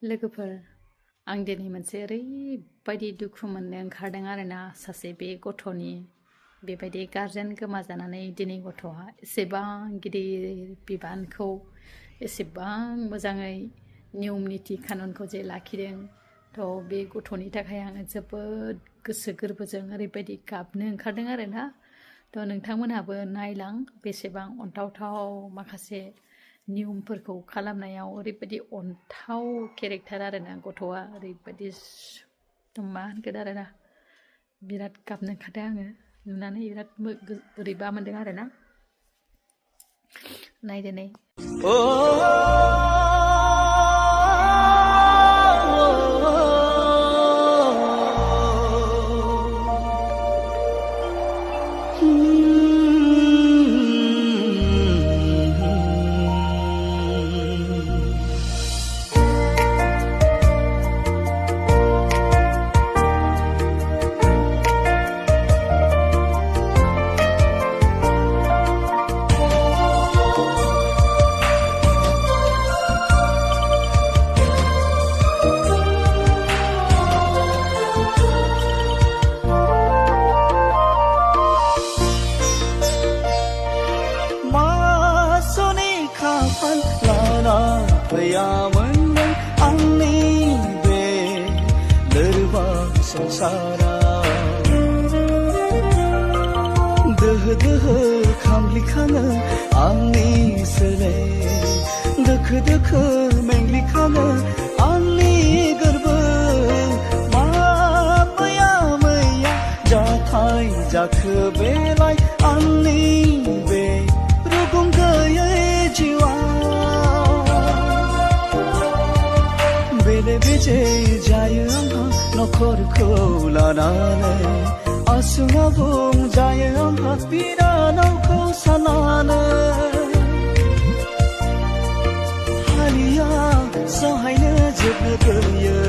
लोगोफोर आं दिनै मोनसे ओरैबायदि दुखु मोननो ओंखारदों आरोना सासे बे गथ'नि बेबायदि गारजेन गोमाजानानै दिनै गथ'आ एसेबां गिदिर बिबानखौ एसेबां मोजाङै नियम निति कानुनखौ जे लाखिदों थ' बे गथ'नि थाखाय आङो जोबोद गोसो गोरबोजों ओरैबायदि गाबनो ओंखारदों आरोना थ' नोंथांमोनहाबो नायलां बेसेबां अनथावथाव माखासे नियमफोरखौ खालामनायाव ओरैबायदि अनथाव केरेक्टार आरोना गथ'आ ओरैबायदि मा होनगोन आरोना बिराद गाबनो ओंखारदों आङो नुनानै बिराद बोरैबा मोनदों आरोना नायदो नै फैयामोन आंनि बे लोरबां संसाराव दोहो दोहो खामग्लिखाङो आंनि सोले दोखो दोखो मेंग्लिखाङो आंनि गोरबो मैया मैया जाथाय जाखो बेलाय आंनि बे रुगुं गैयै जिउआ बेले बेजे जायो आंहा नखरखौ लानानै आसु आबुं जायो आंहा बिनानावखौ साननानै हालिया सहायनो जोबनो गैयै